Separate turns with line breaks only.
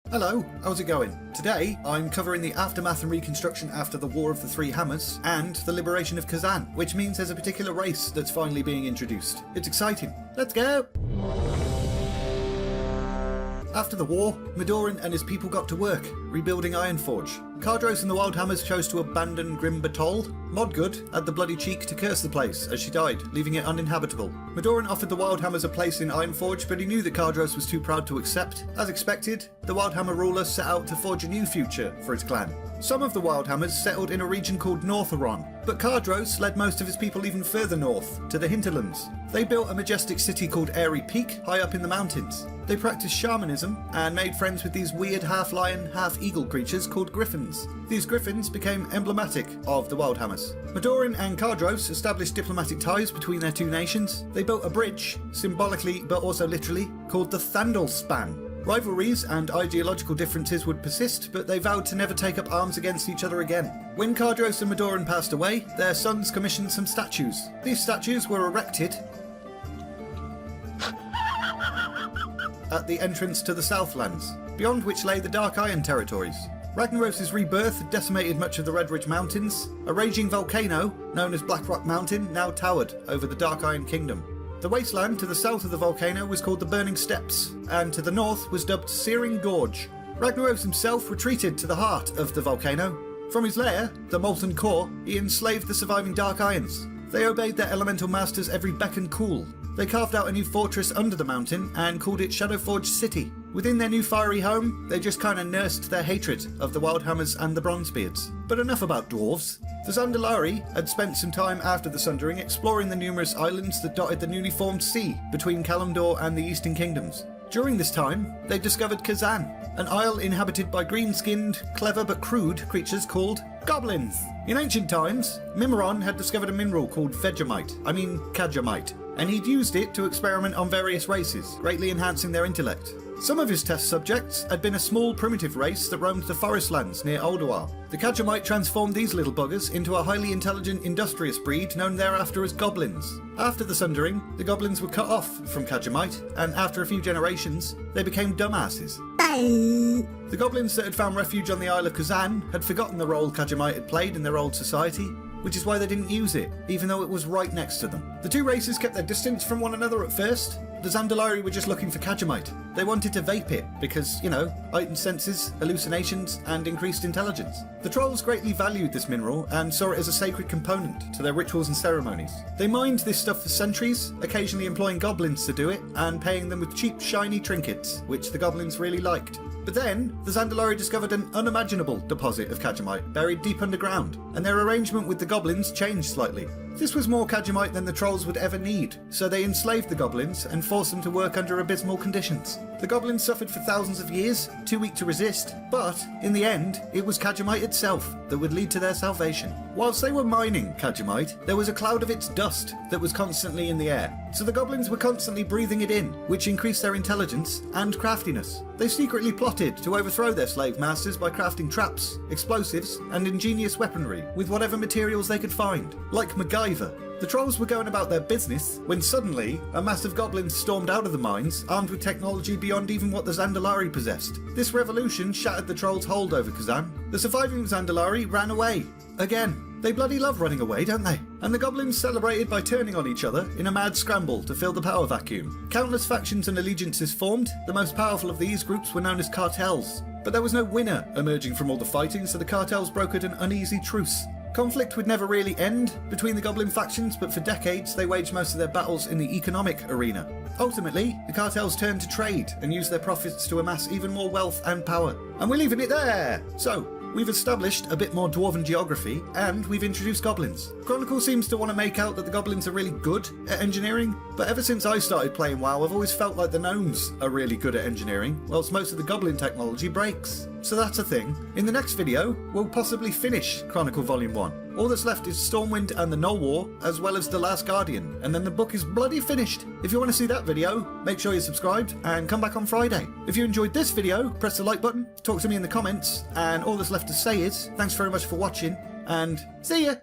Hello, how's it going? Today, I'm covering the aftermath and reconstruction after the War of the Three Hammers and the liberation of Kezan, which means there's a particular race that's finally being introduced. It's exciting. Let's go! After the war, Madoran and his people got to work, rebuilding Ironforge. Kardros and the Wildhammers chose to abandon Grim Batol. Modgood had the bloody cheek to curse the place as she died, leaving it uninhabitable. Madoran offered the Wildhammers a place in Ironforge, but he knew that Kardros was too proud to accept. As expected, the Wildhammer ruler set out to forge a new future for his clan. Some of the Wildhammers settled in a region called Northaron, but Kardros led most of his people even further north, to the hinterlands. They built a majestic city called Airy Peak, high up in the mountains. They practiced shamanism and made friends with these weird half-lion, half-eagle creatures called griffins. These griffins became emblematic of the Wildhammers. Madoran and Kardros established diplomatic ties between their two nations. They built a bridge, symbolically but also literally, called the Thandalspan. Rivalries and ideological differences would persist, but they vowed to never take up arms against each other again. When Kardros and Madoran passed away, their sons commissioned some statues. These statues were erected at the entrance to the Southlands, beyond which lay the Dark Iron territories. Ragnaros' rebirth had decimated much of the Red Ridge Mountains. A raging volcano, known as Blackrock Mountain, now towered over the Dark Iron Kingdom. The wasteland to the south of the volcano was called the Burning Steppes, and to the north was dubbed Searing Gorge. Ragnaros himself retreated to the heart of the volcano. From his lair, the Molten Core, he enslaved the surviving Dark Irons. They obeyed their elemental masters' every beck and call. They carved out a new fortress under the mountain and called it SHADOWFORGE City. Within their new fiery home, they just kinda nursed their hatred of the Wildhammers and the Bronzebeards. But enough about dwarves. The Zandalari had spent some time after the Sundering exploring the numerous islands that dotted the newly formed sea between Kalimdor and the Eastern Kingdoms. During this time, they discovered Kezan, an isle inhabited by green-skinned, clever but crude creatures called Goblins. In ancient times, Mimiron had discovered a mineral called Kajamite, and he'd used it to experiment on various races, greatly enhancing their intellect. Some of his test subjects had been a small primitive race that roamed the forest lands near Ulduar. The Kajamite transformed these little buggers into a highly intelligent, industrious breed known thereafter as Goblins. After the Sundering, the Goblins were cut off from Kajamite, and after a few generations, they became dumbasses. The Goblins that had found refuge on the Isle of Kezan had forgotten the role Kajamite had played in their old society, which is why they didn't use it, even though it was right next to them. The two races kept their distance from one another at first. The Zandalari were just looking for Kajamite. They wanted to vape it because, heightened senses, hallucinations, and increased intelligence. The Trolls greatly valued this mineral and saw it as a sacred component to their rituals and ceremonies. They mined this stuff for centuries, occasionally employing Goblins to do it, and paying them with cheap, shiny trinkets, which the Goblins really liked. But then, the Zandalari discovered an unimaginable deposit of Kajamite buried deep underground, and their arrangement with the Goblins changed slightly. This was more Kajamite than the Trolls would ever need, so they enslaved the Goblins and forced them to work under abysmal conditions. The Goblins suffered for thousands of years, too weak to resist, but in the end, it was Kajamite itself that would lead to their salvation. Whilst they were mining Kajamite, there was a cloud of its dust that was constantly in the air, so the Goblins were constantly breathing it in, which increased their intelligence and craftiness. They secretly plotted to overthrow their slave masters by crafting traps, explosives, and ingenious weaponry with whatever materials they could find, like MacGyver. The Trolls were going about their business when suddenly a mass of Goblins stormed out of the mines, armed with technology beyond even what the Zandalari possessed. This revolution shattered the Trolls' hold over Kezan. The surviving Zandalari ran away. Again. They bloody love running away, don't they? And the Goblins celebrated by turning on each other in a mad scramble to fill the power vacuum. Countless factions and allegiances formed. The most powerful of these groups were known as cartels. But there was no winner emerging from all the fighting, so the cartels brokered an uneasy truce. Conflict would never really end between the Goblin factions, but for decades they waged most of their battles in the economic arena. Ultimately, the cartels turned to trade and used their profits to amass even more wealth and power. And we're leaving it there! So, we've established a bit more dwarven geography, and we've introduced Goblins. Chronicle seems to want to make out that the Goblins are really good at engineering, but ever since I started playing WoW, I've always felt like the Gnomes are really good at engineering, whilst most of the Goblin technology breaks. So that's a thing. In the next video, we'll possibly finish Chronicle Volume 1. All that's left is Stormwind and the Null War, as well as The Last Guardian, and then the book is bloody finished. If you want to see that video, make sure you're subscribed and come back on Friday. If you enjoyed this video, press the like button, talk to me in the comments, and all that's left to say is, thanks very much for watching, and see ya!